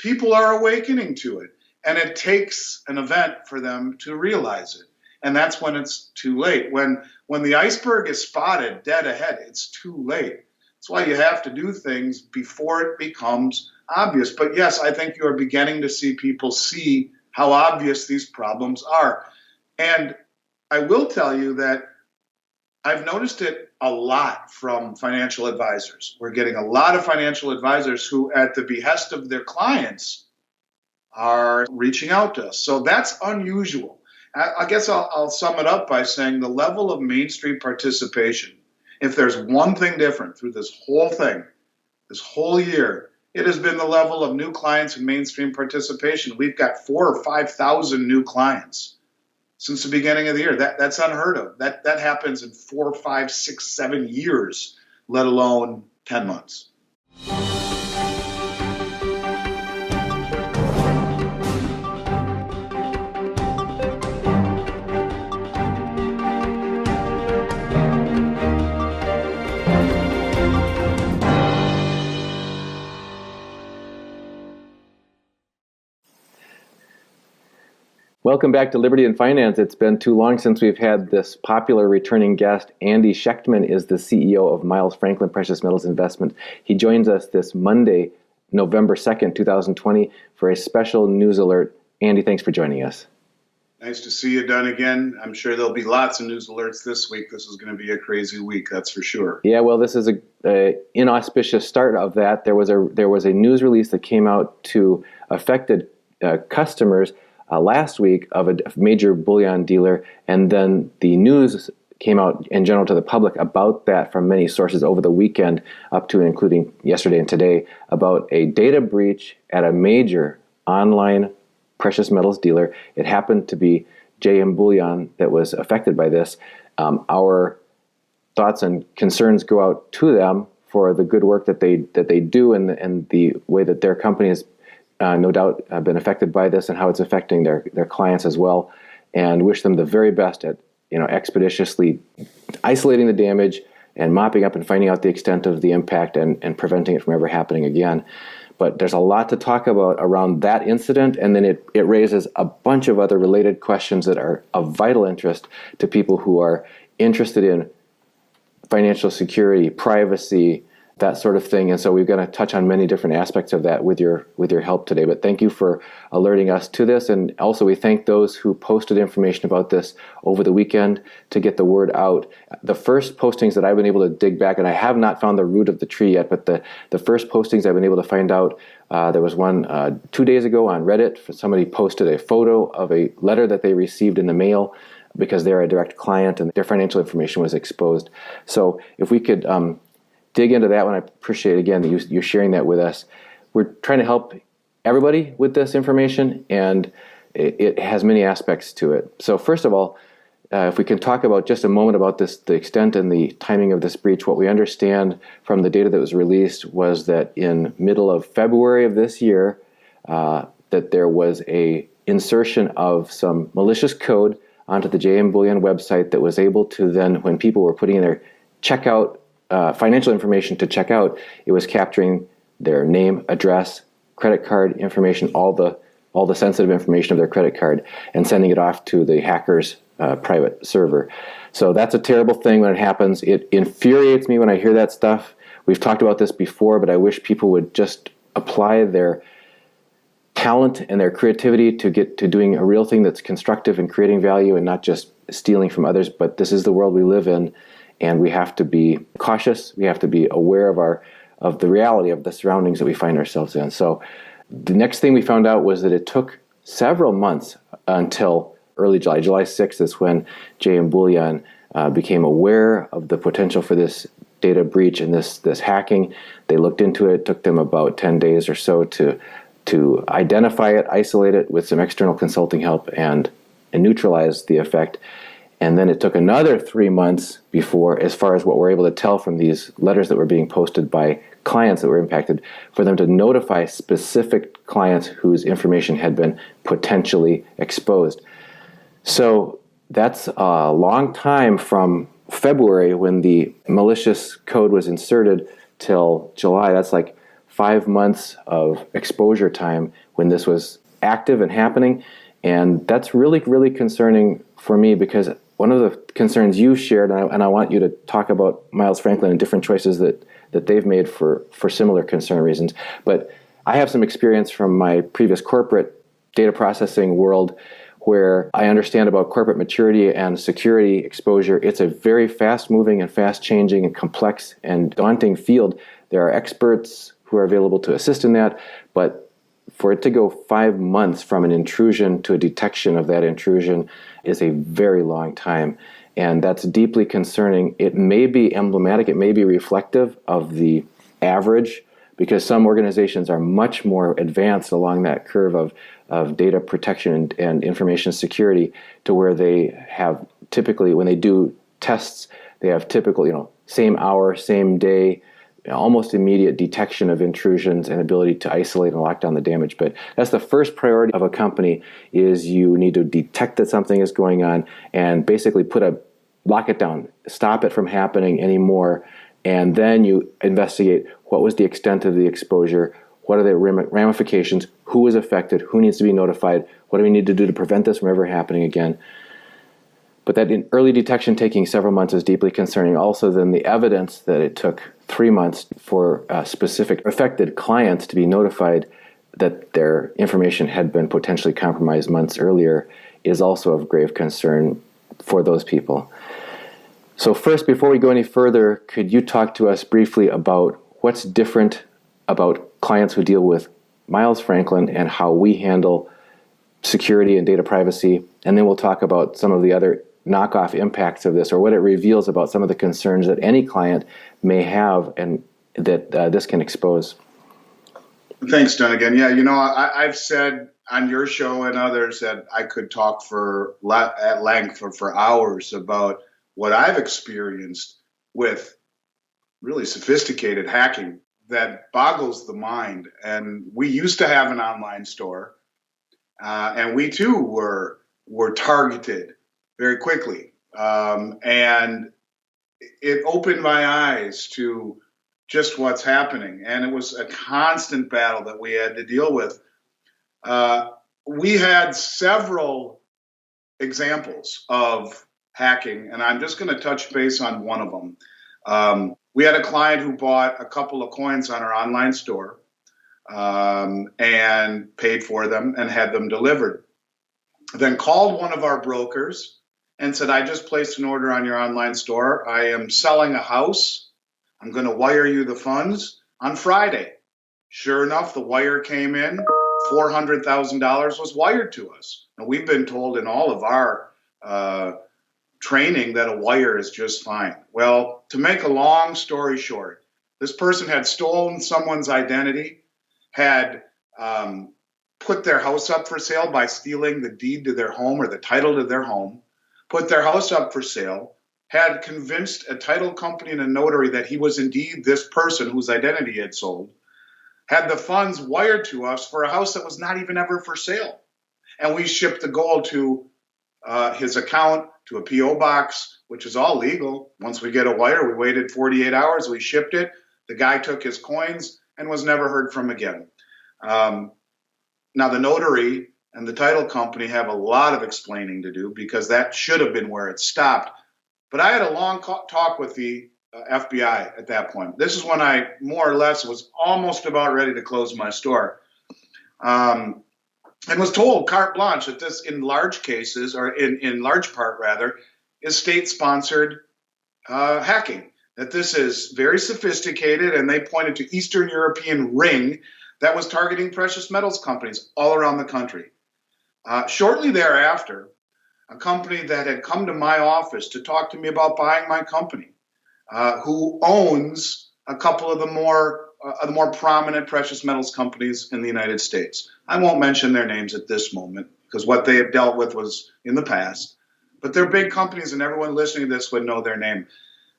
people are awakening to it. And it takes an event for them to realize it. And that's when it's too late. When the iceberg is spotted dead ahead, it's too late. That's why you have to do things before it becomes obvious. But yes, I think you are beginning to see people see how obvious these problems are. And I will tell you that I've noticed it a lot from financial advisors. We're getting a lot of financial advisors who, at the behest of their clients, are reaching out to us. So that's unusual. I guess I'll sum it up by saying the level of mainstream participation, if there's one thing different through this whole thing, this whole year, it has been the level of new clients and mainstream participation. We've got 4,000 or 5,000 new clients since the beginning of the year. That's unheard of. That happens in 4, 5, 6, 7 years, let alone 10 months. Welcome back to Liberty and Finance. It's been too long since we've had this popular returning guest. Andy Schectman is the CEO of Miles Franklin Precious Metals Investment. He joins us this Monday, November 2nd, 2020, for a special news alert. Andy, thanks for joining us. Nice to see you, Dunagun. I'm sure there'll be lots of news alerts this week. This is going to be a crazy week, that's for sure. Yeah, well, this is a inauspicious start of that. There was a news release that came out to affected customers last week of a major bullion dealer, and then the news came out in general to the public about that from many sources over the weekend, up to and including yesterday and today, about a data breach at a major online precious metals dealer. It happened to be JM Bullion that was affected by this. Our thoughts and concerns go out to them for the good work that they do and the way that their company has no doubt been affected by this and how it's affecting their clients as well, and wish them the very best at expeditiously isolating the damage and mopping up and finding out the extent of the impact and preventing it from ever happening again. But there's a lot to talk about around that incident, and then it raises a bunch of other related questions that are of vital interest to people who are interested in financial security, privacy, that sort of thing. And so we're going to touch on many different aspects of that with your help today. But thank you for alerting us to this. And also we thank those who posted information about this over the weekend to get the word out. The first postings that I've been able to dig back, and I have not found the root of the tree yet, but the first postings I've been able to find out, there was one 2 days ago on Reddit. Somebody posted a photo of a letter that they received in the mail because they're a direct client and their financial information was exposed. So if we could dig into that one. I appreciate, again, that you're sharing that with us. We're trying to help everybody with this information, and it has many aspects to it. So first of all, if we can talk about just a moment about this, the extent and the timing of this breach. What we understand from the data that was released was that in middle of February of this year, that there was a insertion of some malicious code onto the JM Bullion website that was able to then, when people were putting in their checkout financial information to check out, it was capturing their name, address, credit card information, all the sensitive information of their credit card, and sending it off to the hacker's private server. So that's a terrible thing when it happens. It infuriates me when I hear that stuff. We've talked about this before, but I wish people would just apply their talent and their creativity to get to doing a real thing that's constructive and creating value and not just stealing from others. But this is the world we live in. And we have to be cautious. We have to be aware of the reality of the surroundings that we find ourselves in. So the next thing we found out was that it took several months until early July. July 6th is when JM Bullion became aware of the potential for this data breach and this hacking. They looked into it. It took them about 10 days or so to identify it, isolate it with some external consulting help, and neutralize the effect. And then it took another 3 months before, as far as what we're able to tell from these letters that were being posted by clients that were impacted, for them to notify specific clients whose information had been potentially exposed. So that's a long time from February when the malicious code was inserted till July. That's like 5 months of exposure time when this was active and happening. And that's really, really concerning for me, because one of the concerns you shared, and I want you to talk about Miles Franklin and different choices that they've made for similar concern reasons. But I have some experience from my previous corporate data processing world where I understand about corporate maturity and security exposure. It's a very fast-moving and fast-changing and complex and daunting field. There are experts who are available to assist in that, but for it to go 5 months from an intrusion to a detection of that intrusion is a very long time. And that's deeply concerning. It may be emblematic, it may be reflective of the average, because some organizations are much more advanced along that curve of data protection and information security, to where they have typically, when they do tests, they have typical, same hour, same day, almost immediate detection of intrusions and ability to isolate and lock down the damage. But that's the first priority of a company, is you need to detect that something is going on and basically lock it down, stop it from happening anymore. And then you investigate what was the extent of the exposure, what are the ramifications, who is affected, who needs to be notified, what do we need to do to prevent this from ever happening again. But that in early detection taking several months is deeply concerning. Also, then the evidence that it took 3 months for specific affected clients to be notified that their information had been potentially compromised months earlier is also of grave concern for those people. So first, before we go any further, could you talk to us briefly about what's different about clients who deal with Miles Franklin and how we handle security and data privacy? And then we'll talk about some of the other knockoff impacts of this, or what it reveals about some of the concerns that any client may have and that this can expose. Thanks, Dunagun. Yeah, I've said on your show and others that I could talk at length for hours about what I've experienced with really sophisticated hacking that boggles the mind. And we used to have an online store, and we too were targeted very quickly. And it opened my eyes to just what's happening. And it was a constant battle that we had to deal with. We had several examples of hacking, and I'm just going to touch base on one of them. We had a client who bought a couple of coins on our online store and paid for them and had them delivered. Then called one of our brokers and said, I just placed an order on your online store. I am selling a house. I'm going to wire you the funds on Friday. Sure enough, the wire came in. $400,000 was wired to us. And we've been told in all of our training that a wire is just fine. Well, to make a long story short, this person had stolen someone's identity, had put their house up for sale by stealing the deed to their home or the title to their home, put their house up for sale, had convinced a title company and a notary that he was indeed this person whose identity he had sold, had the funds wired to us for a house that was not even ever for sale. And we shipped the gold to his account, to a P.O. box, which is all legal. Once we get a wire, we waited 48 hours, we shipped it. The guy took his coins and was never heard from again. Now, the notary and the title company have a lot of explaining to do, because that should have been where it stopped. But I had a long talk with the FBI at that point. This is when I more or less was almost about ready to close my store. And was told carte blanche that this, in large cases, or in large part rather, is state-sponsored hacking. That this is very sophisticated, and they pointed to Eastern European ring that was targeting precious metals companies all around the country. Shortly thereafter, a company that had come to my office to talk to me about buying my company, who owns a couple of the more prominent precious metals companies in the United States. I won't mention their names at this moment, because what they have dealt with was in the past. But they're big companies, and everyone listening to this would know their name.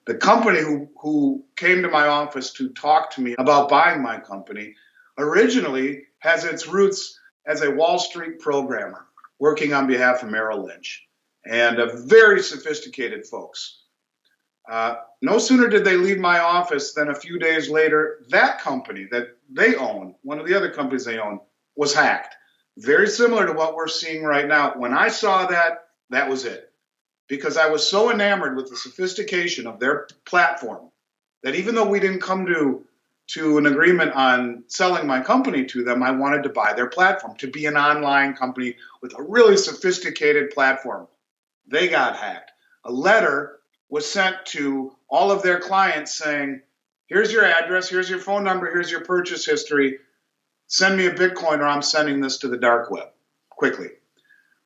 The company who came to my office to talk to me about buying my company originally has its roots as a Wall Street programmer working on behalf of Merrill Lynch, and very sophisticated folks. No sooner did they leave my office than a few days later, that company that they own, one of the other companies they own, was hacked. Very similar to what we're seeing right now. When I saw that, that was it. Because I was so enamored with the sophistication of their platform that even though we didn't come to an agreement on selling my company to them, I wanted to buy their platform, to be an online company with a really sophisticated platform. They got hacked. A letter was sent to all of their clients saying, here's your address, here's your phone number, here's your purchase history. Send me a Bitcoin or I'm sending this to the dark web quickly.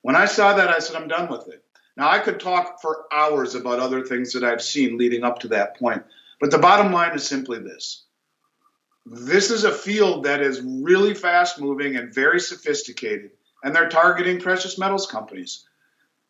When I saw that, I said, I'm done with it. Now, I could talk for hours about other things that I've seen leading up to that point, but the bottom line is simply this. This is a field that is really fast moving and very sophisticated, and they're targeting precious metals companies.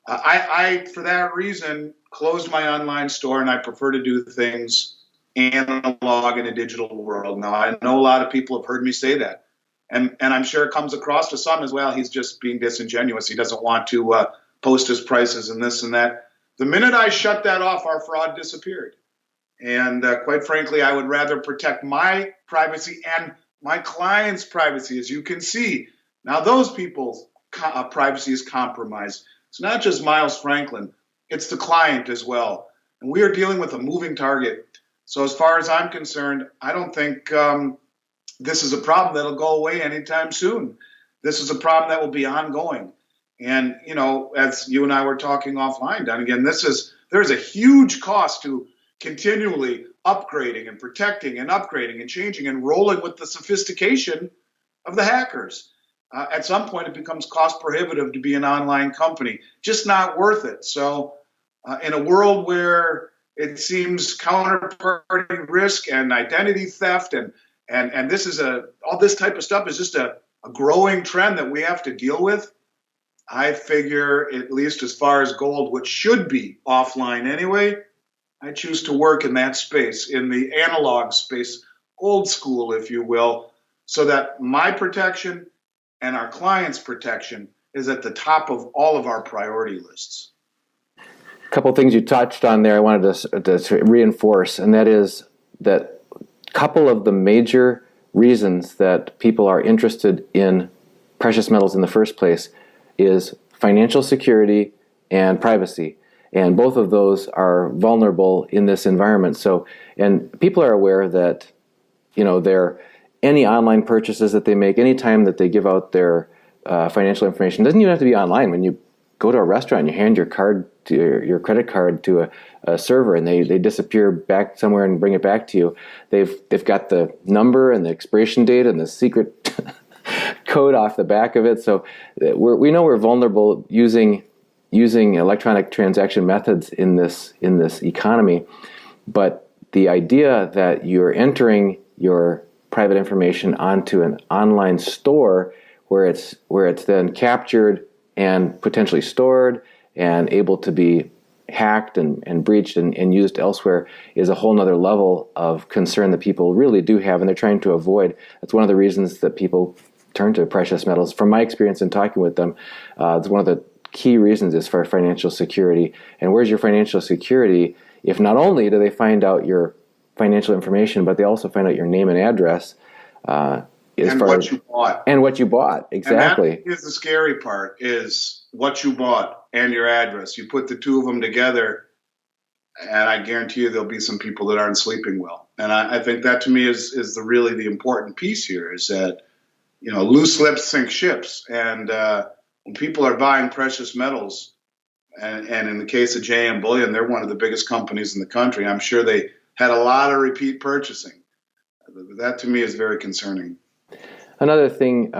I, for that reason, closed my online store, and I prefer to do things analog in a digital world. Now, I know a lot of people have heard me say that, and I'm sure it comes across to some as well. He's just being disingenuous. He doesn't want to post his prices and this and that. The minute I shut that off, our fraud disappeared. And quite frankly, I would rather protect my privacy and my clients' privacy, as you can see. Now, those people's privacy is compromised. It's not just Miles Franklin, it's the client as well. And we are dealing with a moving target. So as far as I'm concerned, I don't think this is a problem that'll go away anytime soon. This is a problem that will be ongoing. And, you know, as you and I were talking offline, Don, again, there's a huge cost to continually upgrading and protecting and upgrading and changing and rolling with the sophistication of the hackers. At some point, it becomes cost prohibitive to be an online company, just not worth it. So in a world where it seems counterparty risk and identity theft and this is all this type of stuff is just a growing trend that we have to deal with. I figure, at least as far as gold, which should be offline anyway, I choose to work in that space, in the analog space, old school, if you will, so that my protection and our clients' protection is at the top of all of our priority lists. A couple of things you touched on there I wanted to reinforce, and that is that a couple of the major reasons that people are interested in precious metals in the first place is financial security and privacy. And both of those are vulnerable in this environment. So, and people are aware that, you know, any online purchases that they make, any time that they give out their financial information, doesn't even have to be online. When you go to a restaurant, you hand your card to your credit card to a server, and they disappear back somewhere and bring it back to you. They've got the number and the expiration date and the secret code off the back of it. So we know we're vulnerable using electronic transaction methods in this economy. But the idea that you're entering your private information onto an online store where it's then captured and potentially stored and able to be hacked and breached and used elsewhere is a whole nother level of concern that people really do have, and they're trying to avoid. That's one of the reasons that people turn to precious metals. From my experience in talking with them, it's one of the key reasons is for financial security. And where's your financial security if not only do they find out your financial information, but they also find out your name and address, and what you bought. And what you bought, exactly. And that is the scary part, is what you bought and your address. You put the two of them together, and I guarantee you there'll be some people that aren't sleeping well. And I think that to me is really the important piece here, is that, you know, loose lips sink ships. And when people are buying precious metals, and in the case of JM Bullion, they're one of the biggest companies in the country. I'm sure they had a lot of repeat purchasing. That to me is very concerning. Another thing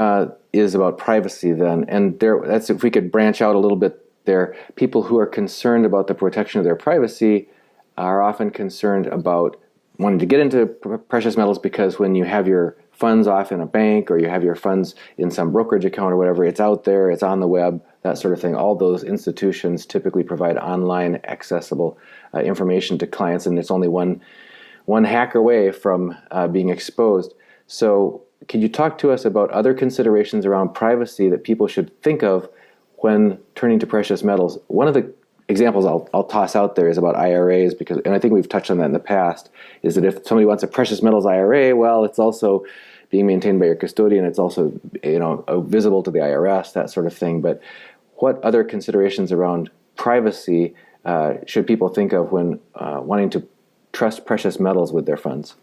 is about privacy then, and that's if we could branch out a little bit there. People who are concerned about the protection of their privacy are often concerned about wanting to get into precious metals because when you have your funds off in a bank or you have your funds in some brokerage account or whatever, it's out there, it's on the web, that sort of thing. All those institutions typically provide online accessible information to clients, and it's only one hack away from being exposed. So can you talk to us about other considerations around privacy that people should think of when turning to precious metals? One of the examples I'll toss out there is about IRAs, and I think we've touched on that in the past, is that if somebody wants a precious metals IRA, well, it's also being maintained by your custodian. It's also, visible to the IRS, that sort of thing. But what other considerations around privacy should people think of when wanting to trust precious metals with their funds?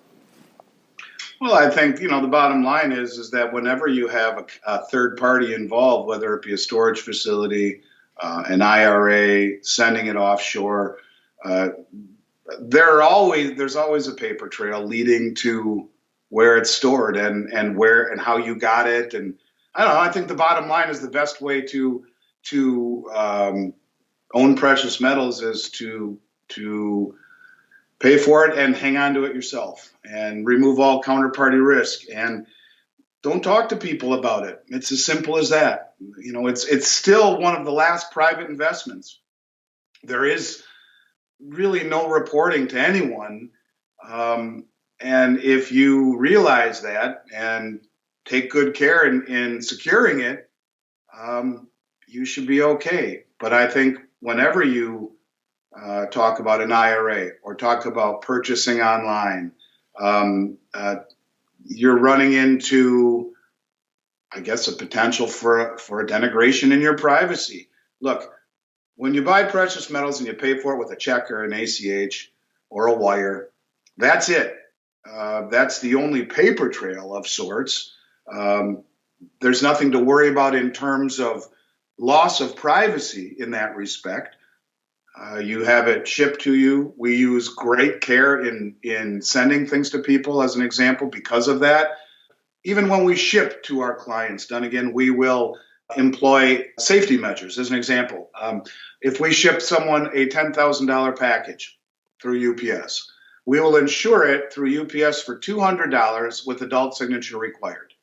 Well, I think, the bottom line is that whenever you have a third party involved, whether it be a storage facility, an IRA, sending it offshore, there's always a paper trail leading to where it's stored and where and how you got it. And I don't know, I think the bottom line is the best way to own precious metals is to pay for it and hang on to it yourself and remove all counterparty risk and don't talk to people about it. It's as simple as that. It's still one of the last private investments. There is really no reporting to anyone. And if you realize that and take good care in securing it, you should be okay. But I think whenever you talk about an IRA or talk about purchasing online, you're running into, I guess, a potential for a denigration in your privacy. Look, when you buy precious metals and you pay for it with a check or an ACH or a wire, that's it. That's the only paper trail of sorts. There's nothing to worry about in terms of loss of privacy in that respect. You have it shipped to you. We use great care in sending things to people, as an example, because of that. Even when we ship to our clients, Dunagun, we will employ safety measures, as an example. If we ship someone a $10,000 package through UPS, we will insure it through UPS for $200 with adult signature required.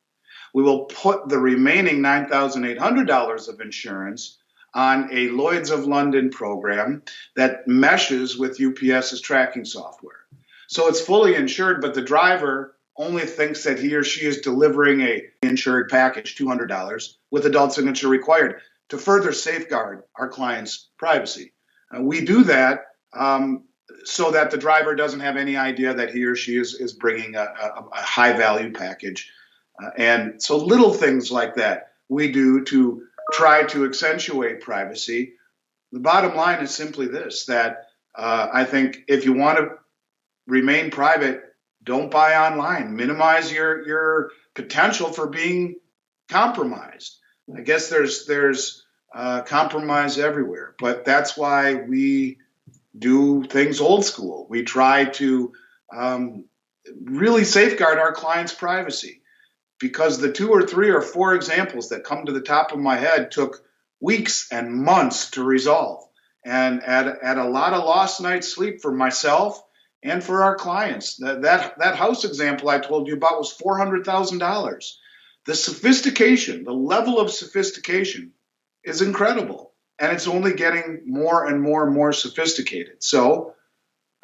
We will put the remaining $9,800 of insurance on a Lloyd's of London program that meshes with UPS's tracking software. So it's fully insured, but the driver only thinks that he or she is delivering a insured package, $200, with adult signature required to further safeguard our client's privacy. We do that so that the driver doesn't have any idea that he or she is bringing a high-value package. And so little things like that we do to try to accentuate privacy. The bottom line is simply this, that I think if you want to remain private, don't buy online. Minimize your potential for being compromised. I guess there's compromise everywhere, but that's why we do things old school. We try to really safeguard our clients' privacy, because the 2 or 3 or 4 examples that come to the top of my head took weeks and months to resolve, and at a lot of lost nights' sleep for myself and for our clients. That house example I told you about was $400,000. The sophistication, the level of sophistication is incredible, and it's only getting more and more and more sophisticated. So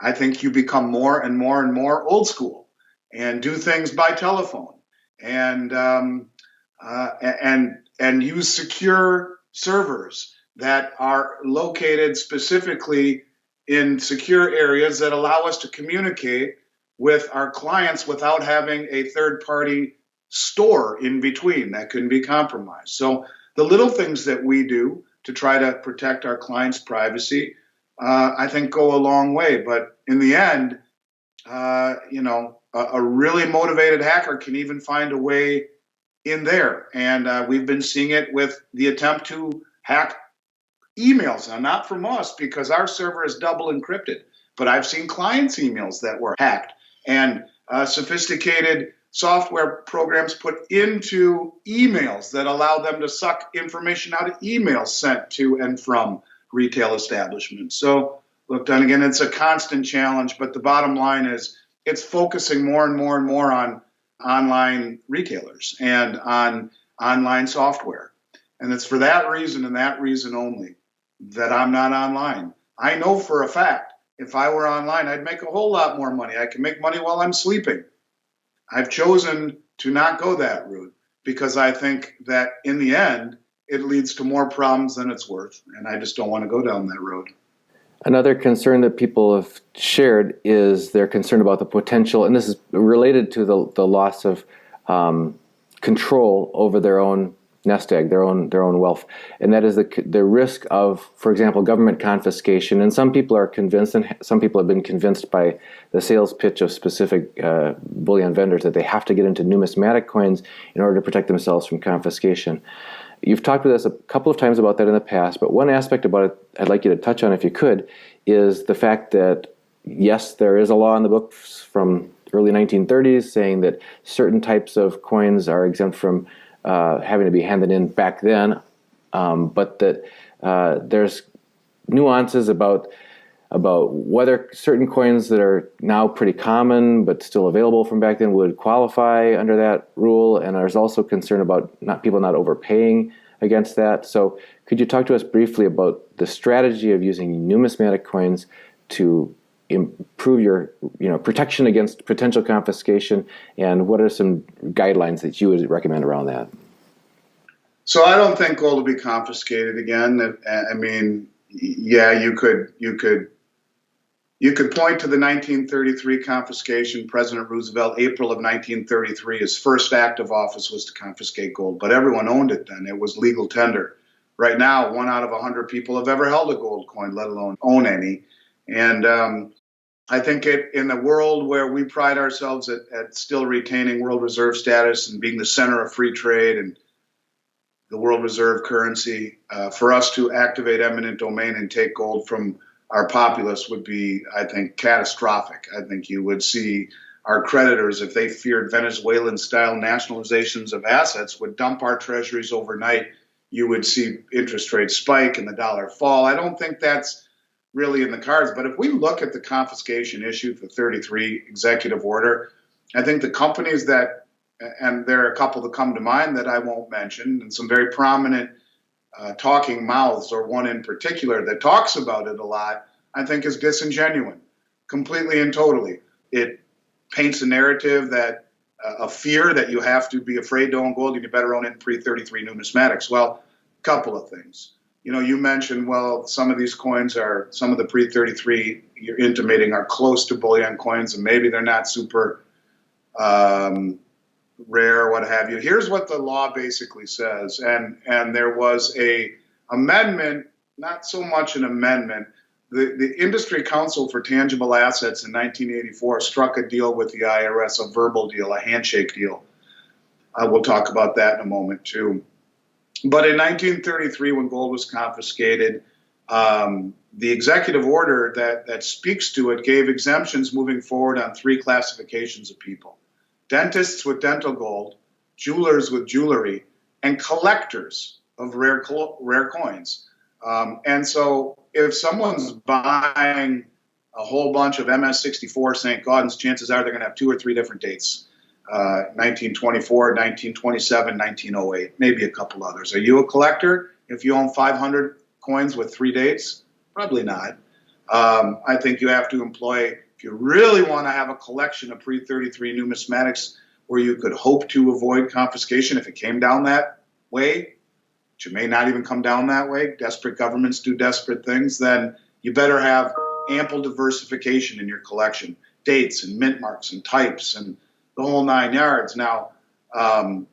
I think you become more and more and more old school and do things by telephone and use secure servers that are located specifically in secure areas that allow us to communicate with our clients without having a third-party store in between that can be compromised. So the little things that we do to try to protect our clients' privacy, I think go a long way. But in the end, a really motivated hacker can even find a way in there. And we've been seeing it with the attempt to hack emails. Now, not from us, because our server is double encrypted, but I've seen clients' emails that were hacked, and sophisticated software programs put into emails that allow them to suck information out of emails sent to and from retail establishments. So, look, Dunagun, it's a constant challenge, but the bottom line is it's focusing more and more and more on online retailers and on online software. And it's for that reason and that reason only that I'm not online. I know for a fact if I were online, I'd make a whole lot more money. I can make money while I'm sleeping. I've chosen to not go that route because I think that in the end, it leads to more problems than it's worth. And I just don't want to go down that road. Another concern that people have shared is their concern about the potential, and this is related to the loss of control over their own nest egg, their own wealth, and that is the risk of, for example, government confiscation. And some people are convinced, and some people have been convinced by the sales pitch of specific bullion vendors that they have to get into numismatic coins in order to protect themselves from confiscation. You've talked with us a couple of times about that in the past, but one aspect about it I'd like you to touch on, if you could, is the fact that yes, there is a law in the books from early 1930s saying that certain types of coins are exempt from having to be handed in back then, but that there's nuances about whether certain coins that are now pretty common but still available from back then would qualify under that rule, and there's also concern about people not overpaying against that. So could you talk to us briefly about the strategy of using numismatic coins to improve your protection against potential confiscation, and what are some guidelines that you would recommend around that? So I don't think gold will be confiscated again. I mean, yeah, you could point to the 1933 confiscation. President Roosevelt, April of 1933, his first act of office was to confiscate gold, but everyone owned it then. It was legal tender. Right now, 1 out of 100 people have ever held a gold coin, let alone own any. And I think in a world where we pride ourselves at still retaining world reserve status and being the center of free trade and the world reserve currency, for us to activate eminent domain and take gold from our populace would be, I think, catastrophic. I think you would see our creditors, if they feared Venezuelan-style nationalizations of assets, would dump our treasuries overnight. You would see interest rates spike and the dollar fall. I don't think that's really in the cards. But if we look at the confiscation issue, the 33 executive order, I think the companies that, and there are a couple that come to mind that I won't mention, and some very prominent talking mouths, or one in particular that talks about it a lot, I think is disingenuous, completely and totally. It paints a narrative that a fear that you have to be afraid to own gold and you better own it in pre-33 numismatics. Well, a couple of things. You mentioned, well, some of these coins are, some of the pre-33 you're intimating are close to bullion coins, and maybe they're not super rare, what have you. Here's what the law basically says, and there was a amendment, not so much an amendment. The Industry Council for Tangible Assets in 1984 struck a deal with the IRS, a verbal deal, a handshake deal. We'll talk about that in a moment too. But in 1933, when gold was confiscated, the executive order that speaks to it gave exemptions moving forward on 3 classifications of people: dentists with dental gold, jewelers with jewelry, and collectors of rare coins. And so if someone's buying a whole bunch of MS-64 St. Gaudens, chances are they're going to have 2 or 3 different dates. 1924, 1927, 1908, maybe a couple others. Are you a collector if you own 500 coins with 3 dates? Probably not. I think you have to employ, if you really want to have a collection of pre-33 numismatics where you could hope to avoid confiscation if it came down that way, which it may not even come down that way, desperate governments do desperate things, then you better have ample diversification in your collection, dates and mint marks and types and the whole 9 yards. Now, the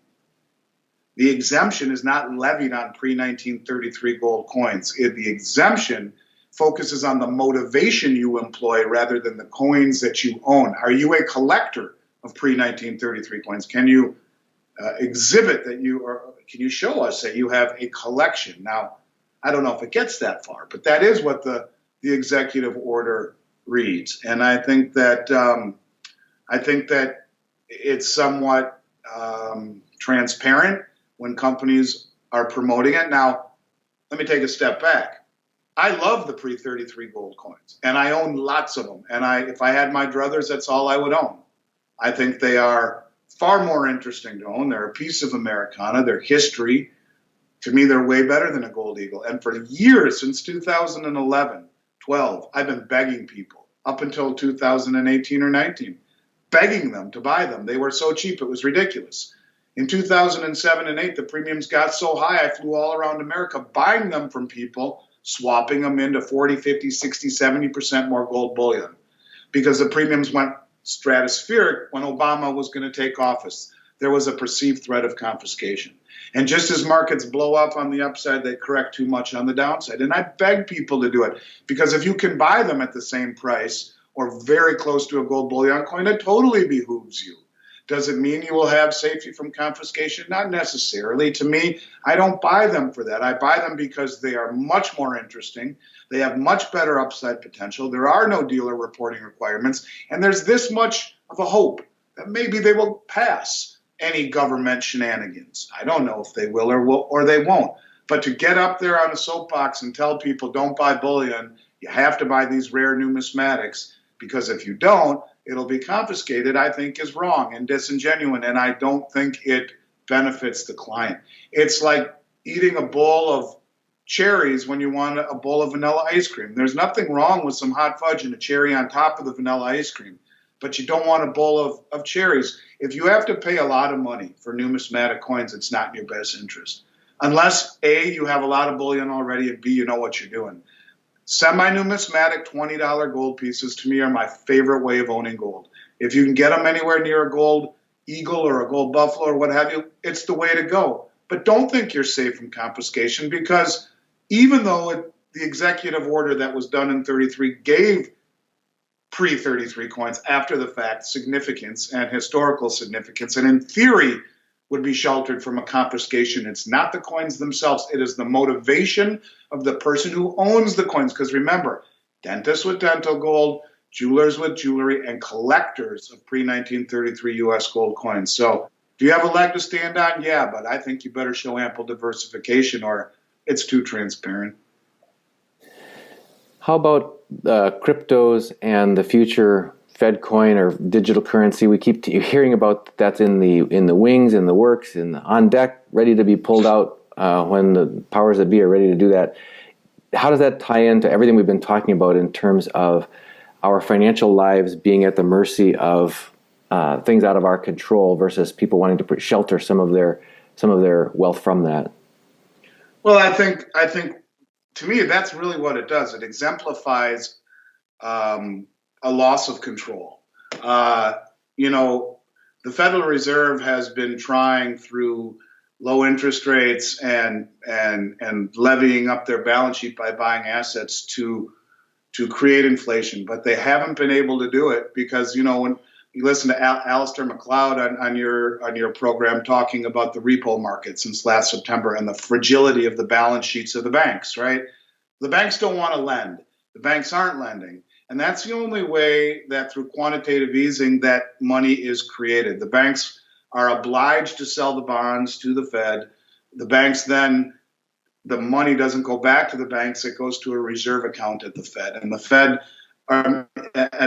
exemption is not levied on pre-1933 gold coins. The exemption focuses on the motivation you employ rather than the coins that you own. Are you a collector of pre-1933 coins? Can you exhibit that you are? Can you show us that you have a collection? Now, I don't know if it gets that far, but that is what the executive order reads, and I think that it's somewhat transparent when companies are promoting it. Now, let me take a step back. I love the pre-33 gold coins, and I own lots of them. And if I had my druthers, that's all I would own. I think they are far more interesting to own. They're a piece of Americana. Their history, to me, they're way better than a gold eagle. And for years, since 2011, 12, I've been begging people up until 2018 or 19, begging them to buy them. They were so cheap, it was ridiculous. In 2007 and 8, the premiums got so high, I flew all around America buying them from people, swapping them into 40, 50, 60, 70% more gold bullion because the premiums went stratospheric when Obama was going to take office. there was a perceived threat of confiscation. And just as markets blow up on the upside, they correct too much on the downside. And I beg people to do it, because if you can buy them at the same price or very close to a gold bullion coin, it totally behooves you. Does it mean you will have safety from confiscation? Not necessarily. To me, I don't buy them for that. I buy them because they are much more interesting. They have much better upside potential. There are no dealer reporting requirements. And there's this much of a hope that maybe they will pass any government shenanigans. I don't know if they will or they won't. But to get up there on a soapbox and tell people don't buy bullion, you have to buy these rare numismatics, because if you don't, it'll be confiscated, I think is wrong and disingenuous, and I don't think it benefits the client. It's like eating a bowl of cherries when you want a bowl of vanilla ice cream. There's nothing wrong with some hot fudge and a cherry on top of the vanilla ice cream, but you don't want a bowl of cherries. If you have to pay a lot of money for numismatic coins, it's not in your best interest. Unless, A, you have a lot of bullion already, and B, you know what you're doing. Semi-numismatic $20 gold pieces, to me, are my favorite way of owning gold. If you can get them anywhere near a gold eagle or a gold buffalo or what have you, it's the way to go. But don't think you're safe from confiscation, because even though the executive order that was done in 33 gave pre-33 coins after the fact significance and historical significance, and in theory would be sheltered from a confiscation, it's not the coins themselves. It is the motivation of the person who owns the coins. Because remember, dentists with dental gold, jewelers with jewelry, and collectors of pre-1933 U.S. gold coins. So do you have a leg to stand on? Yeah, but I think you better show ample diversification, or it's too transparent. How about cryptos and the future Fed coin or digital currency? We keep hearing about that's in the wings, in the works, on deck, ready to be pulled out when the powers that be are ready to do that. How does that tie into everything we've been talking about in terms of our financial lives being at the mercy of things out of our control versus people wanting to shelter some of their wealth from that? Well, I think to me that's really what it does. It exemplifies a loss of control. The Federal Reserve has been trying through low interest rates and levying up their balance sheet by buying assets to create inflation, but they haven't been able to do it because, when you listen to Alistair McLeod on your program talking about the repo market since last September and the fragility of the balance sheets of the banks, right? The banks don't want to lend. The banks aren't lending. And that's the only way that through quantitative easing that money is created. The banks are obliged to sell the bonds to the Fed. The banks then, the money doesn't go back to the banks, it goes to a reserve account at the Fed. And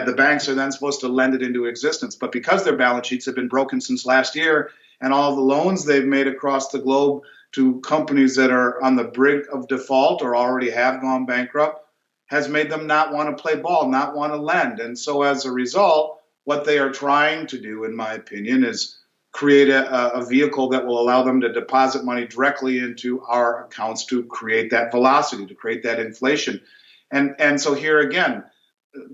the banks are then supposed to lend it into existence. But because their balance sheets have been broken since last year, and all the loans they've made across the globe to companies that are on the brink of default or already have gone bankrupt, has made them not want to play ball, not want to lend. And so as a result, what they are trying to do, in my opinion, is create a vehicle that will allow them to deposit money directly into our accounts to create that velocity, to create that inflation. And so here again,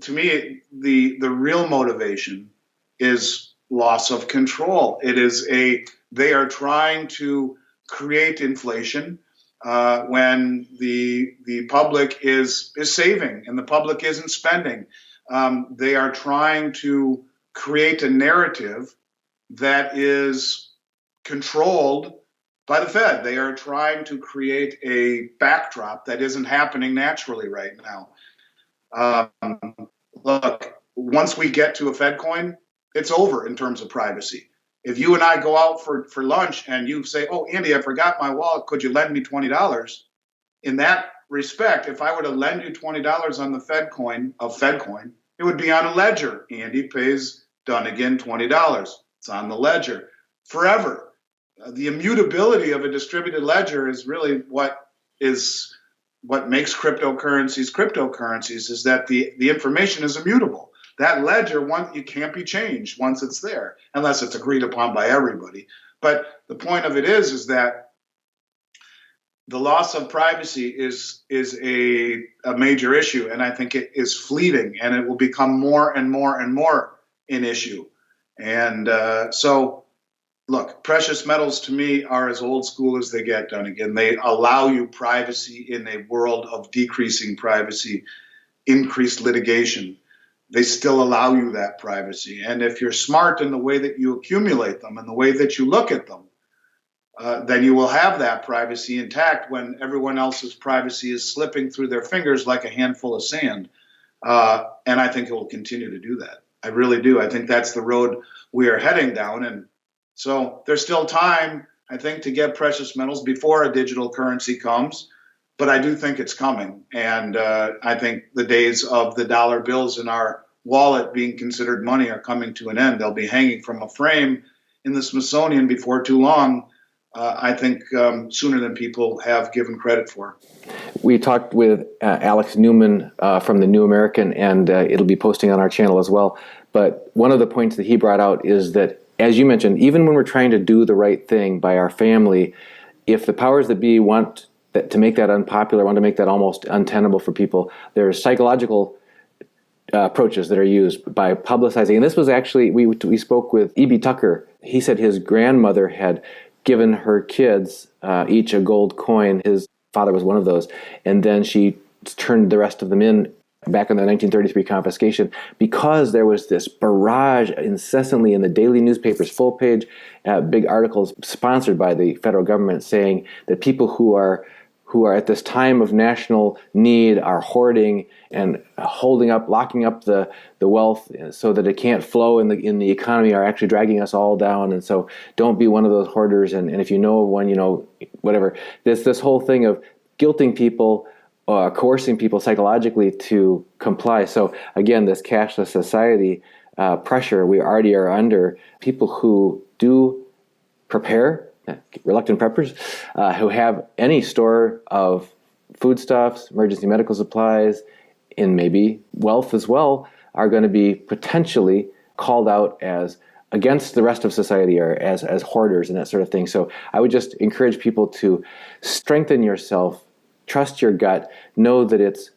to me, the real motivation is loss of control. They are trying to create inflation when the public is saving and the public isn't spending. They are trying to create a narrative that is controlled by the Fed. They are trying to create a backdrop that isn't happening naturally right now. Look, once we get to a Fed coin, it's over in terms of privacy. If you and I go out for lunch and you say, "Oh, Andy, I forgot my wallet. Could you lend me $20?" In that respect, if I were to lend you $20 on the Fed coin, it would be on a ledger. Andy pays Dunagun $20. It's on the ledger forever. The immutability of a distributed ledger is really what makes cryptocurrencies, is that the information is immutable. That ledger, you can't be changed once it's there, unless it's agreed upon by everybody. But the point of it is that the loss of privacy is a major issue, and I think it is fleeting, and it will become more and more and more an issue. And so Look, precious metals to me are as old school as they get, Dunagun. They allow you privacy in a world of decreasing privacy, increased litigation. They still allow you that privacy. And if you're smart in the way that you accumulate them and the way that you look at them, then you will have that privacy intact when everyone else's privacy is slipping through their fingers like a handful of sand. And I think it will continue to do that. I really do. I think that's the road we are heading down. And so there's still time, I think, to get precious metals before a digital currency comes. But I do think it's coming. And I think the days of the dollar bills in our wallet being considered money are coming to an end. They'll be hanging from a frame in the Smithsonian before too long. I think sooner than people have given credit for. We talked with Alex Newman from the New American, and it'll be posting on our channel as well. But one of the points that he brought out is that, as you mentioned, even when we're trying to do the right thing by our family, if the powers that be want to make that unpopular, want to make that almost untenable for people, there's psychological approaches that are used by publicizing. And this was actually, we spoke with E.B. Tucker. He said his grandmother had given her kids each a gold coin. His father was one of those. And then she turned the rest of them in back in the 1933 confiscation because there was this barrage incessantly in the daily newspapers, full page, big articles sponsored by the federal government saying that people who are at this time of national need are hoarding and locking up the wealth so that it can't flow in the economy, are actually dragging us all down. And so don't be one of those hoarders. And if you know of one, whatever. This whole thing of guilting people, coercing people psychologically to comply. So again, this cashless society pressure we already are under, people who do prepare, reluctant preppers, who have any store of foodstuffs, emergency medical supplies, and maybe wealth as well, are going to be potentially called out as against the rest of society or as hoarders and that sort of thing. So I would just encourage people to strengthen yourself, trust your gut, know that it's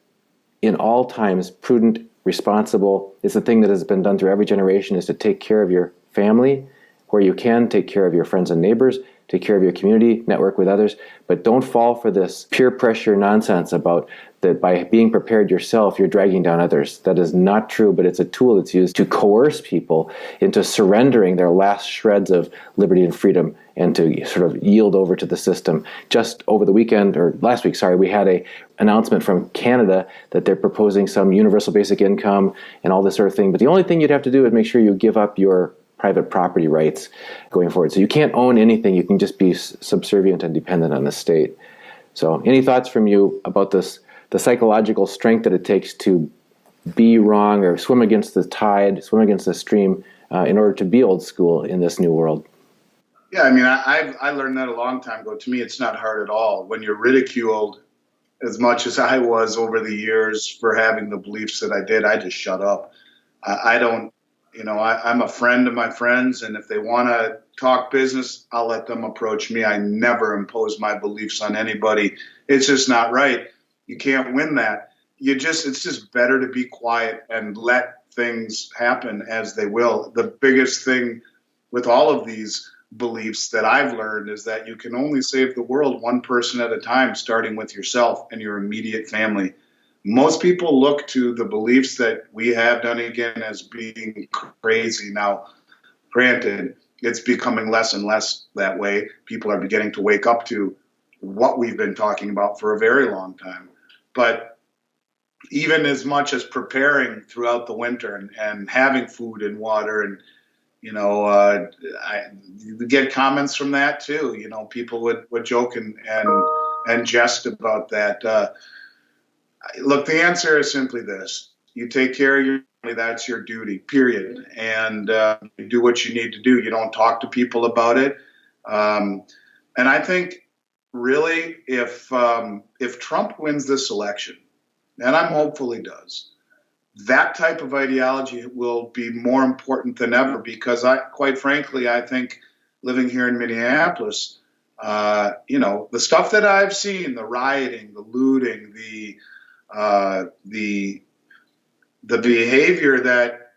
in all times prudent, responsible. It's the thing that has been done through every generation, is to take care of your family where you can, take care of your friends and neighbors, take care of your community, network with others, but don't fall for this peer pressure nonsense about that by being prepared yourself, you're dragging down others. That is not true, but it's a tool that's used to coerce people into surrendering their last shreds of liberty and freedom and to sort of yield over to the system. Just over the weekend, or last week, sorry, we had an announcement from Canada that they're proposing some universal basic income and all this sort of thing. But the only thing you'd have to do is make sure you give up your private property rights going forward. So you can't own anything. You can just be subservient and dependent on the state. So any thoughts from you about this, the psychological strength that it takes to be wrong or swim against the tide, swim against the stream in order to be old school in this new world? Yeah, I mean, I learned that a long time ago. To me, it's not hard at all. When you're ridiculed as much as I was over the years for having the beliefs that I did, I just shut up. I don't, I'm a friend of my friends, and if they want to talk business, I'll let them approach me. I never impose my beliefs on anybody. It's just not right. You can't win that. It's just better to be quiet and let things happen as they will. The biggest thing with all of these beliefs that I've learned is that you can only save the world one person at a time, starting with yourself and your immediate family. Most people look to the beliefs that we have done again as being crazy. Now, granted, it's becoming less and less that way. People are beginning to wake up to what we've been talking about for a very long time. But even as much as preparing throughout the winter and having food and water and I get comments from that too. People would joke and jest about that. Look, the answer is simply this. You take care of your family, that's your duty, period. And you do what you need to do. You don't talk to people about it. And I think really if Trump wins this election, and I'm hopeful he does, that type of ideology will be more important than ever because quite frankly, I think living here in Minneapolis, the stuff that I've seen, the rioting, the looting, the behavior that,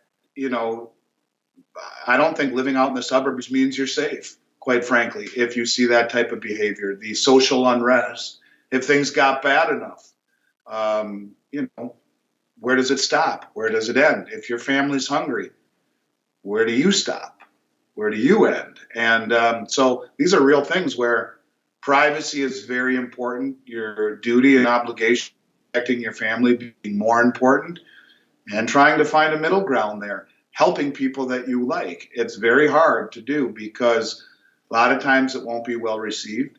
I don't think living out in the suburbs means you're safe. quite frankly, if you see that type of behavior, the social unrest, if things got bad enough. Where does it stop? Where does it end? If your family's hungry, where do you stop? Where do you end? And so these are real things where privacy is very important. Your duty and obligation, protecting your family, being more important, and trying to find a middle ground there, helping people that you like. It's very hard to do because a lot of times it won't be well received.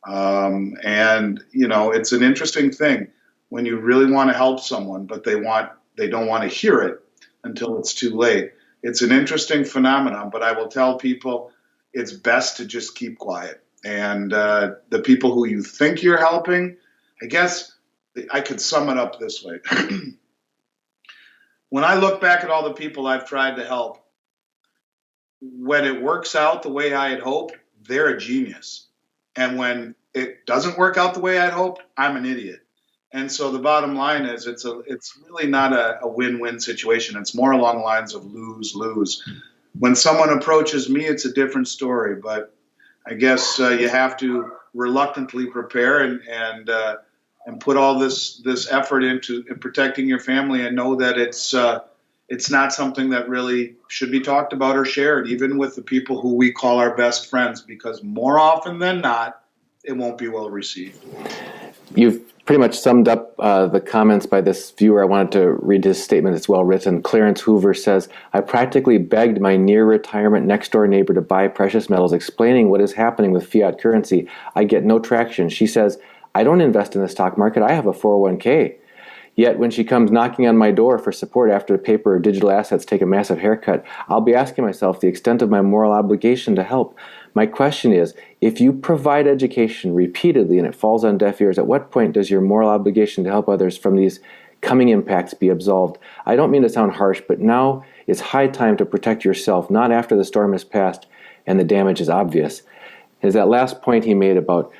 It's an interesting thing when you really want to help someone, but they don't want to hear it until it's too late. It's an interesting phenomenon, but I will tell people it's best to just keep quiet. And the people who you think you're helping, I guess I could sum it up this way. When I look back at all the people I've tried to help, when it works out the way I had hoped, they're a genius. And when it doesn't work out the way I'd hoped, I'm an idiot. And so the bottom line is it's really not a win-win situation. It's more along the lines of lose-lose. When someone approaches me, it's a different story. But I guess you have to reluctantly prepare and put all this effort into protecting your family and know that it's not something that really should be talked about or shared, even with the people who we call our best friends, because more often than not, it won't be well received. You've pretty much summed up the comments by this viewer. I wanted to read his statement. It's well written. Clarence Hoover says, I practically begged my near-retirement next-door neighbor to buy precious metals, explaining what is happening with fiat currency. I get no traction. She says, I don't invest in the stock market. I have a 401k. Yet when she comes knocking on my door for support after paper or digital assets take a massive haircut, I'll be asking myself the extent of my moral obligation to help. My question is, if you provide education repeatedly and it falls on deaf ears, at what point does your moral obligation to help others from these coming impacts be absolved? I don't mean to sound harsh, but now it's high time to protect yourself, not after the storm has passed and the damage is obvious. Is that last point he made about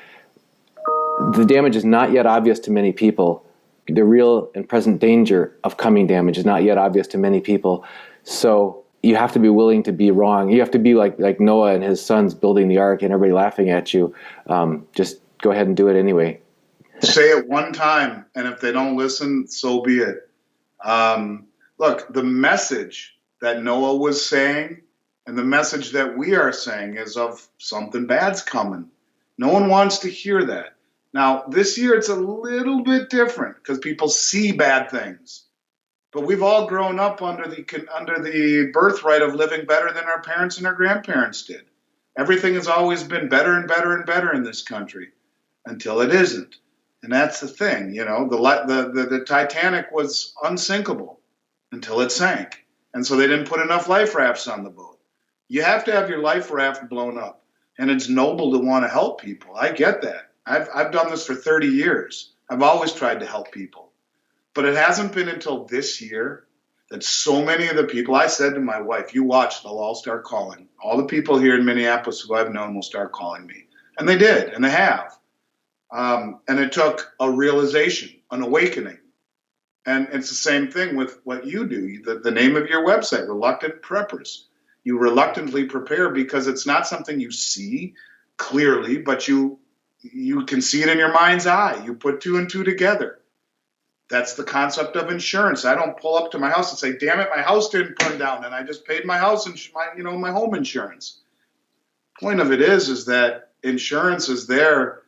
the damage is not yet obvious to many people. The real and present danger of coming damage is not yet obvious to many people. So you have to be willing to be wrong. You have to be like Noah and his sons building the ark and everybody laughing at you. Just go ahead and do it anyway. Say it one time, and if they don't listen, so be it. Look, the message that Noah was saying and the message that we are saying is of something bad's coming. No one wants to hear that. Now, this year it's a little bit different because people see bad things. But we've all grown up under the birthright of living better than our parents and our grandparents did. Everything has always been better and better and better in this country until it isn't. And that's the thing, the Titanic was unsinkable until it sank. And so they didn't put enough life rafts on the boat. You have to have your life raft blown up. And it's noble to want to help people. I get that. I've done this for 30 years. I've always tried to help people. But it hasn't been until this year that so many of the people, I said to my wife, you watch, they'll all start calling. All the people here in Minneapolis who I've known will start calling me. And they did, and they have. And it took a realization, an awakening. And it's the same thing with what you do. The name of your website, Reluctant Preppers. You reluctantly prepare because it's not something you see clearly, but you can see it in your mind's eye. You put two and two together. That's the concept of insurance. I don't pull up to my house and say, damn it, my house didn't burn down and I just paid my house and my home insurance. Point of it is that insurance is there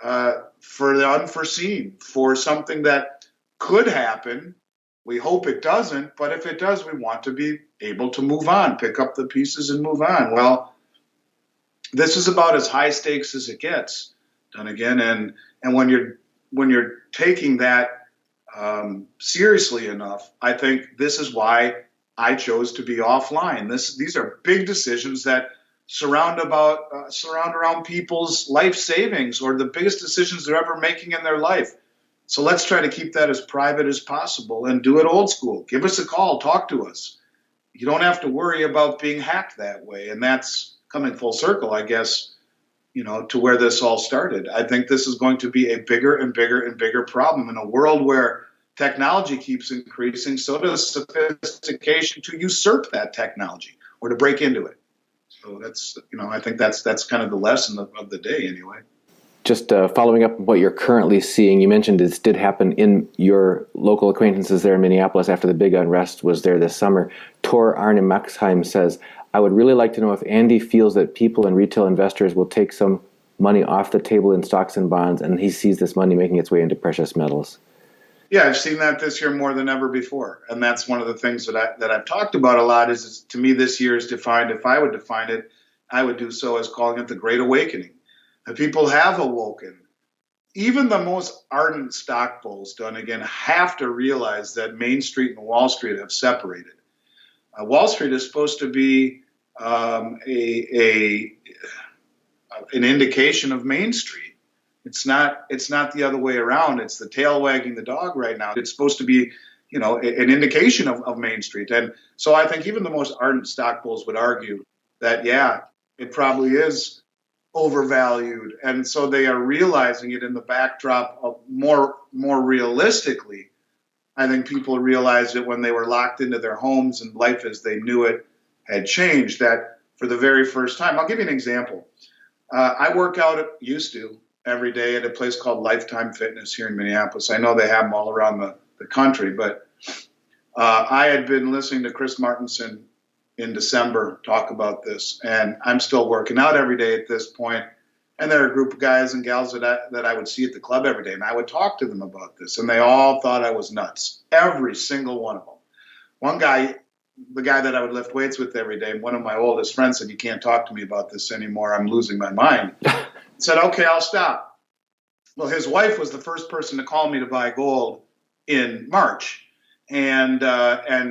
for the unforeseen, for something that could happen. We hope it doesn't, but if it does, we want to be able to move on, pick up the pieces and move on. Well, this is about as high stakes as it gets, Dunagun, and when you're taking that seriously enough, I think this is why I chose to be offline. These are big decisions that surround around people's life savings or the biggest decisions they're ever making in their life. So let's try to keep that as private as possible and do it old school. Give us a call, talk to us. You don't have to worry about being hacked that way. And that's coming full circle, I guess, to where this all started. I think this is going to be a bigger and bigger and bigger problem in a world where technology keeps increasing. So does sophistication to usurp that technology or to break into it. So that's, I think that's kind of the lesson of the day anyway. Just following up on what you're currently seeing, you mentioned this did happen in your local acquaintances there in Minneapolis after the big unrest was there this summer. Tor Arne Maxheim says, I would really like to know if Andy feels that people and retail investors will take some money off the table in stocks and bonds, and he sees this money making its way into precious metals. Yeah, I've seen that this year more than ever before. And that's one of the things that I've talked about a lot is to me, this year is defined, if I would define it, I would do so as calling it the Great Awakening. And people have awoken. Even the most ardent stock bulls, Dunagun, have to realize that Main Street and Wall Street have separated. Wall Street is supposed to be an indication of Main Street. It's not the other way around. It's the tail wagging the dog right now. It's supposed to be, an indication of Main Street. And so I think even the most ardent stock bulls would argue that, yeah, it probably is overvalued. And so they are realizing it in the backdrop of more realistically. I think people realized it when they were locked into their homes and life as they knew it had changed, that for the very first time. I'll give you an example. I work out, used to, every day at a place called Lifetime Fitness here in Minneapolis. I know they have them all around the country, but I had been listening to Chris Martenson in December talk about this, and I'm still working out every day at this point. And there are a group of guys and gals that I would see at the club every day, and I would talk to them about this, and they all thought I was nuts, every single one of them. One guy, the guy that I would lift weights with every day, one of my oldest friends, said, "You can't talk to me about this anymore. I'm losing my mind." I said, "Okay, I'll stop." Well, his wife was the first person to call me to buy gold in March. And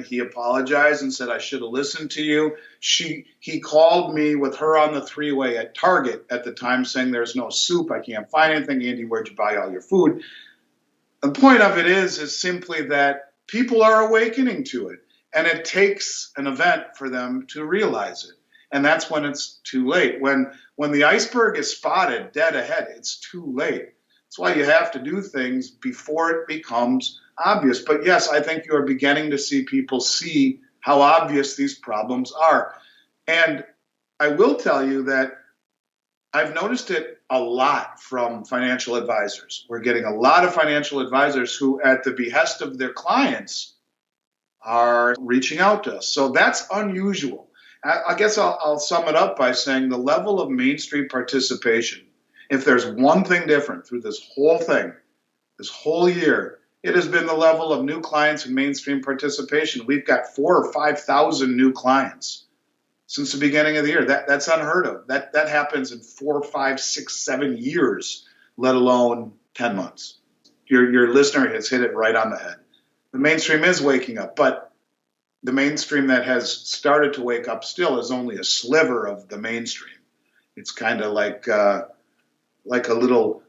he apologized and said, "I should have listened to you." He called me with her on the three-way at Target at the time saying, "There's no soup. I can't find anything. Andy, where'd you buy all your food?" The point of it is simply that people are awakening to it. And it takes an event for them to realize it. And that's when it's too late. When the iceberg is spotted dead ahead, it's too late. That's why you have to do things before it becomes obvious. But yes, I think you are beginning to see people see how obvious these problems are. And I will tell you that I've noticed it a lot from financial advisors. We're getting a lot of financial advisors who, at the behest of their clients, are reaching out to us. So that's unusual. I guess I'll sum it up by saying the level of Main Street participation, if there's one thing different through this whole thing, this whole year, it has been the level of new clients and mainstream participation. We've got 4,000 or 5,000 new clients since the beginning of the year. That's unheard of. That happens in 4, 5, 6, 7 years, let alone 10 months. Your listener has hit it right on the head. The mainstream is waking up, but the mainstream that has started to wake up still is only a sliver of the mainstream. It's kind of like a little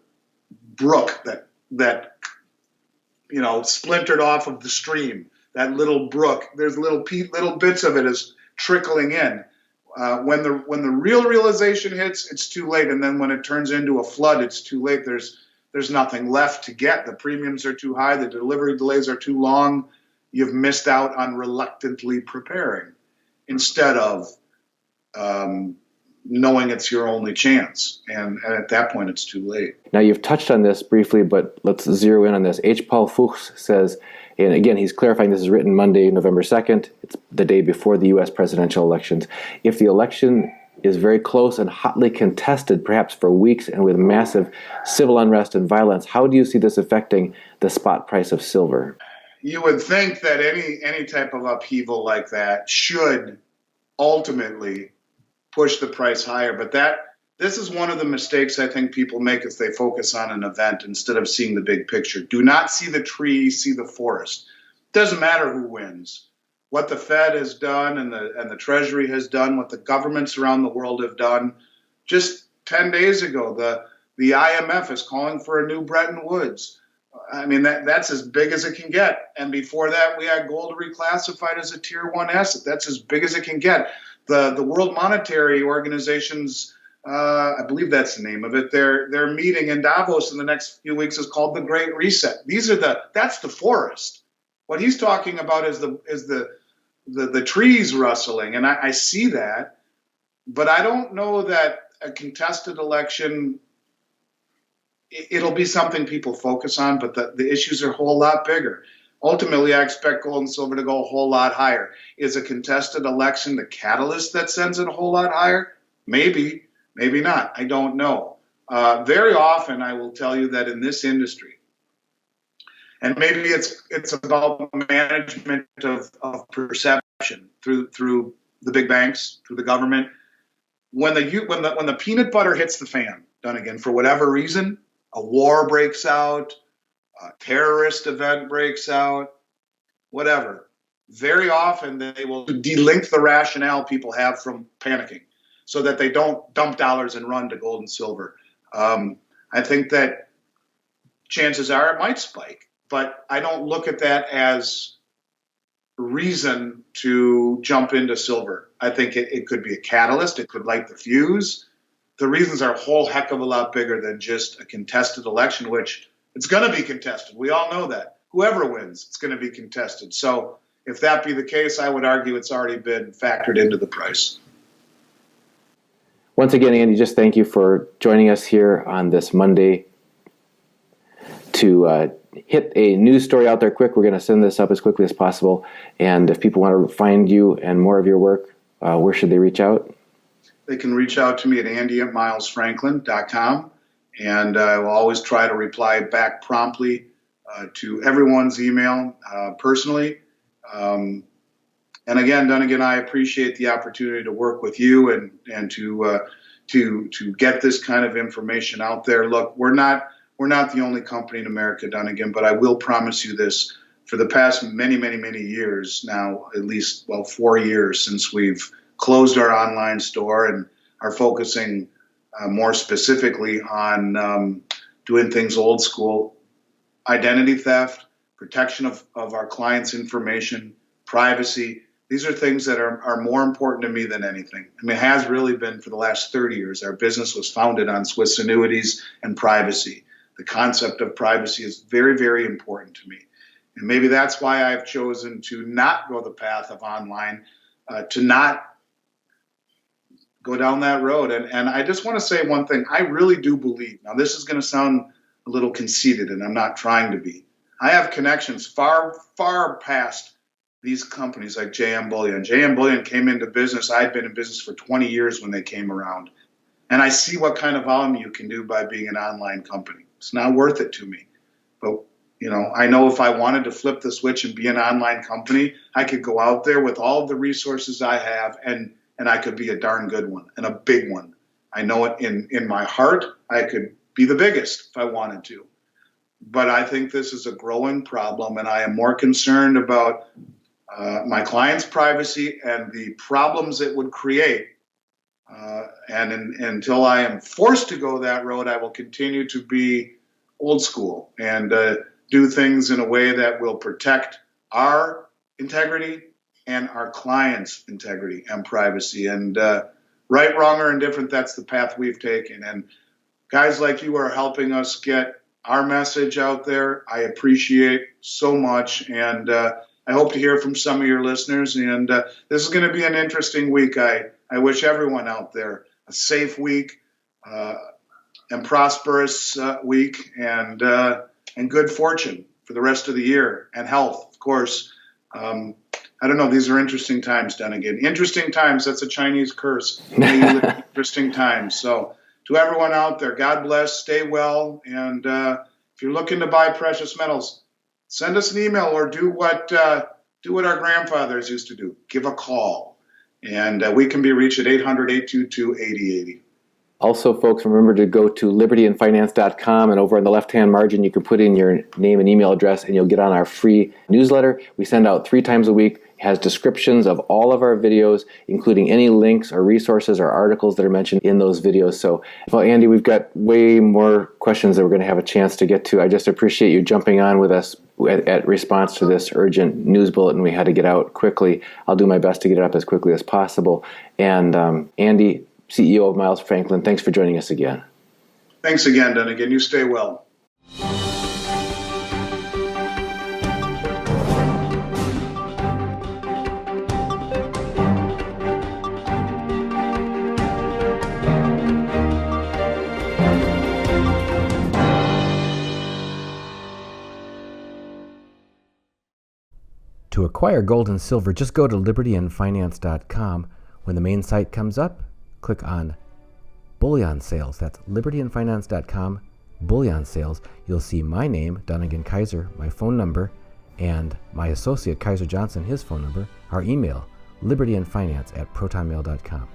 brook that splintered off of the stream. That little brook, there's little bits of it is trickling in. When the real realization hits, it's too late, and then when it turns into a flood, it's too late. There's nothing left to get. The premiums are too high. The delivery delays are too long. You've missed out on reluctantly preparing instead of knowing it's your only chance. And at that point, it's too late. Now, you've touched on this briefly, but let's zero in on this. H. Paul Fuchs says, and again, he's clarifying this is written Monday, November 2nd. It's the day before the U.S. presidential elections. If the election is very close and hotly contested, perhaps for weeks, and with massive civil unrest and violence, how do you see this affecting the spot price of silver? You would think that any type of upheaval like that should ultimately push the price higher, but this is one of the mistakes I think people make is they focus on an event instead of seeing the big picture. Do not see the tree, see the forest. Doesn't matter who wins. What the Fed has done and the Treasury has done, what the governments around the world have done. Just 10 days ago, the IMF is calling for a new Bretton Woods. I mean, that's as big as it can get. And before that, we had gold reclassified as a tier 1 asset. That's as big as it can get. The World Monetary Organization's, I believe that's the name of it, their meeting in Davos in the next few weeks is called the Great Reset. That's the forest. What he's talking about is the trees rustling, and I see that. But I don't know that a contested election, it'll be something people focus on, but the issues are a whole lot bigger. Ultimately, I expect gold and silver to go a whole lot higher. Is a contested election the catalyst that sends it a whole lot higher? Maybe, maybe not. I don't know. Very often, I will tell you that in this industry, and maybe it's about management of perception through the big banks, through the government. When the peanut butter hits the fan, Dunagun, for whatever reason, a war breaks out, a terrorist event breaks out, whatever. Very often they will delink the rationale people have from panicking so that they don't dump dollars and run to gold and silver. I think that chances are it might spike, but I don't look at that as reason to jump into silver. I think it could be a catalyst. It could light the fuse. The reasons are a whole heck of a lot bigger than just a contested election, which it's going to be contested. We all know that. Whoever wins, it's going to be contested. So if that be the case, I would argue it's already been factored into the price. Once again, Andy, just thank you for joining us here on this Monday to hit a news story out there quick. We're going to send this up as quickly as possible. And if people want to find you and more of your work, where should they reach out? They can reach out to me at andy@milesfranklin.com. And I will always try to reply back promptly to everyone's email personally. And again, Dunagun, I appreciate the opportunity to work with you and to get this kind of information out there. Look, we're not the only company in America, Dunagun, but I will promise you this: for the past many years now, at least 4 years since we've closed our online store and are focusing more specifically on doing things old school, identity theft, protection of our clients' information, privacy. These are things that are more important to me than anything. I mean, it has really been for the last 30 years. Our business was founded on Swiss annuities and privacy. The concept of privacy is very, very important to me. And maybe that's why I've chosen to not go the path of online, to not go down that road. And I just want to say one thing. I really do believe, now this is going to sound a little conceited, and I'm not trying to be. I have connections far, far past these companies like JM Bullion. JM Bullion came into business. I'd been in business for 20 years when they came around. And I see what kind of volume you can do by being an online company. It's not worth it to me. But, I know if I wanted to flip the switch and be an online company, I could go out there with all of the resources I have and I could be a darn good one and a big one. I know it in my heart. I could be the biggest if I wanted to. But I think this is a growing problem, and I am more concerned about my clients' privacy and the problems it would create. Until I am forced to go that road, I will continue to be old school and do things in a way that will protect our integrity and our clients' integrity and privacy. And right, wrong, or indifferent, that's the path we've taken. And guys like you are helping us get our message out there. I appreciate so much. And I hope to hear from some of your listeners. And this is going to be an interesting week. I wish everyone out there a safe week and prosperous week and good fortune for the rest of the year and health, of course. I don't know. These are interesting times, Dunagun. Interesting times. That's a Chinese curse. Interesting times. So to everyone out there, God bless. Stay well. And if you're looking to buy precious metals, send us an email or do what our grandfathers used to do. Give a call. And we can be reached at 800-822-8080. Also, folks, remember to go to libertyandfinance.com, and over on the left-hand margin, you can put in your name and email address, and you'll get on our free newsletter. We send out 3 times a week. It has descriptions of all of our videos, including any links or resources or articles that are mentioned in those videos. So, well, Andy, we've got way more questions that we're going to have a chance to get to. I just appreciate you jumping on with us at response to this urgent news bulletin we had to get out quickly. I'll do my best to get it up as quickly as possible. And Andy, CEO of Miles Franklin, thanks for joining us again. Thanks again, Dunagun. You stay well. To acquire gold and silver, just go to libertyandfinance.com. When the main site comes up, click on Bullion Sales. That's libertyandfinance.com, Bullion Sales. You'll see my name, Dunagun Kaiser, my phone number, and my associate, Kaiser Johnson, his phone number, our email, libertyandfinance@protonmail.com.